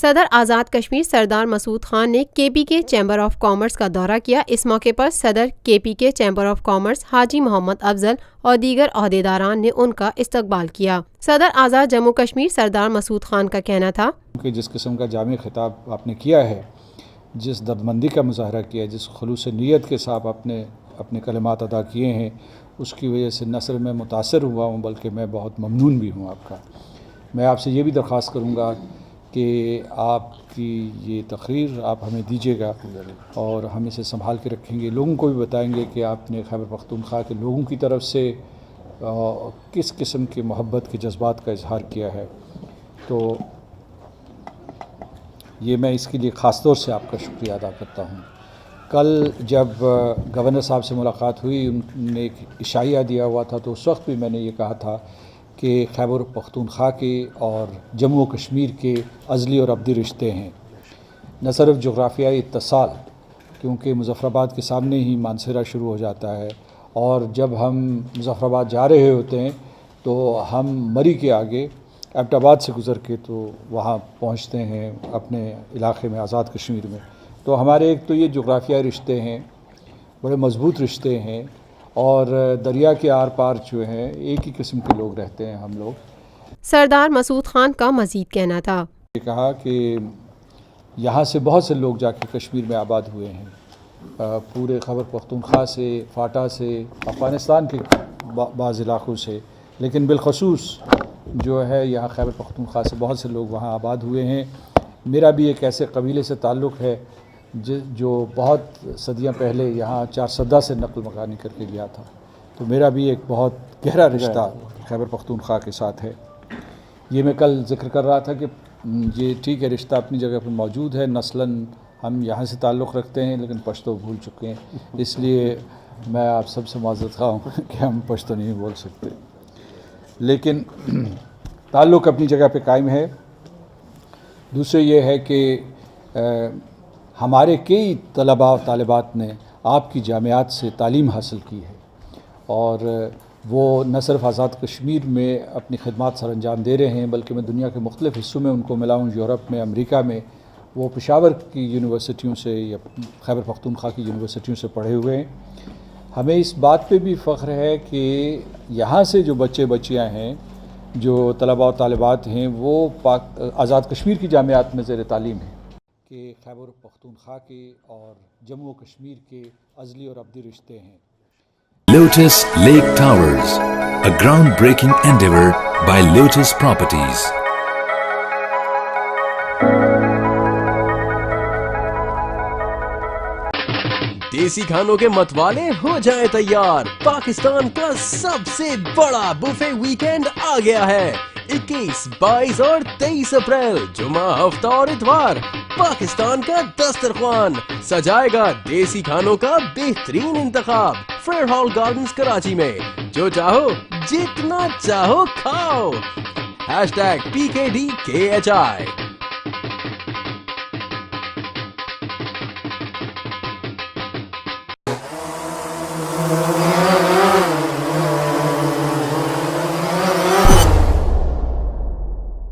صدر آزاد کشمیر سردار مسعود خان نے کے پی کے چیمبر آف کامرس کا دورہ کیا۔ اس موقع پر صدر کے پی کے چیمبر آف کامرس حاجی محمد افضل اور دیگر عہدیداران نے ان کا استقبال کیا۔ صدر آزاد جموں کشمیر سردار مسعود خان کا کہنا تھا کہ جس قسم کا جامع خطاب آپ نے کیا ہے، جس دردمندی کا مظاہرہ کیا ہے، جس خلوص نیت کے ساتھ اپنے کلمات ادا کیے ہیں، اس کی وجہ سے نہ صرف میں متاثر ہوا ہوں بلکہ میں بہت ممنون بھی ہوں آپ کا۔ میں آپ سے یہ بھی درخواست کروں گا کہ آپ کی یہ تقریر آپ ہمیں دیجیے گا اور ہم اسے سنبھال کے رکھیں گے، لوگوں کو بھی بتائیں گے کہ آپ نے خیبر پختونخوا کے لوگوں کی طرف سے کس قسم کے محبت کے جذبات کا اظہار کیا ہے۔ تو یہ میں اس کے لیے خاص طور سے آپ کا شکریہ ادا کرتا ہوں۔ کل جب گورنر صاحب سے ملاقات ہوئی، انہوں نے ایک عشائیہ دیا ہوا تھا، تو اس وقت بھی میں نے یہ کہا تھا کہ خیبر پختونخوا کے اور جموں و کشمیر کے ازلی اور ابدی رشتے ہیں، نہ صرف جغرافیائی اتصال، کیونکہ مظفر آباد کے سامنے ہی مانسہرہ شروع ہو جاتا ہے، اور جب ہم مظفر آباد جا رہے ہوتے ہیں تو ہم مری کے آگے ایبٹ آباد سے گزر کے تو وہاں پہنچتے ہیں اپنے علاقے میں، آزاد کشمیر میں۔ تو ہمارے ایک تو یہ جغرافیائی رشتے ہیں، بڑے مضبوط رشتے ہیں، اور دریا کے آر پار جو ہیں ایک ہی قسم کے لوگ رہتے ہیں ہم لوگ۔ سردار مسعود خان کا مزید کہنا تھا یہ کہا کہ یہاں سے بہت سے لوگ جا کے کشمیر میں آباد ہوئے ہیں، پورے خیبر پختونخوا سے، فاٹا سے، افغانستان کے بعض علاقوں سے، لیکن بالخصوص جو ہے یہاں خیبر پختونخوا سے بہت سے لوگ وہاں آباد ہوئے ہیں۔ میرا بھی ایک ایسے قبیلے سے تعلق ہے جو بہت صدیاں پہلے یہاں 4 سدہ سے نقل مکانی کر کے گیا تھا، تو میرا بھی ایک بہت گہرا رشتہ خیبر پختونخوا کے ساتھ ہے۔ یہ میں کل ذکر کر رہا تھا کہ یہ ٹھیک ہے، رشتہ اپنی جگہ پر موجود ہے، نسلاً ہم یہاں سے تعلق رکھتے ہیں لیکن پشتو بھول چکے ہیں، اس لیے میں آپ سب سے معذرت خواہ ہوں کہ ہم پشتو نہیں بول سکتے، لیکن تعلق اپنی جگہ پہ قائم ہے۔ دوسرے یہ ہے کہ ہمارے کئی طلباء و طالبات نے آپ کی جامعات سے تعلیم حاصل کی ہے، اور وہ نہ صرف آزاد کشمیر میں اپنی خدمات سر انجام دے رہے ہیں بلکہ میں دنیا کے مختلف حصوں میں ان کو ملا ہوں، یورپ میں، امریکہ میں، وہ پشاور کی یونیورسٹیوں سے یا خیبر پختونخوا کی یونیورسٹیوں سے پڑھے ہوئے ہیں۔ ہمیں اس بات پہ بھی فخر ہے کہ یہاں سے جو بچے بچیاں ہیں، جو طلباء و طالبات ہیں، وہ آزاد کشمیر کی جامعات میں زیر تعلیم ہیں، کہ خیبر پختونخوا کے اور جموں و کشمیر کے ازلی اور ابدی رشتے ہیں۔ Lotus Lake Towers, a groundbreaking endeavor by Lotus Properties. دیسی کھانوں کے متوالے ہو جائیں تیار، پاکستان کا سب سے بڑا بوفے ویکینڈ آ گیا ہے۔ 21، 22 اور 23 اپریل، جمعہ، ہفتہ اور اتوار، پاکستان کا دسترخوان سجائے گا دیسی کھانوں کا بہترین انتخاب فیئر ہال گارڈنز کراچی میں۔ جو چاہو جتنا چاہو کھاؤ۔ #PKDKHI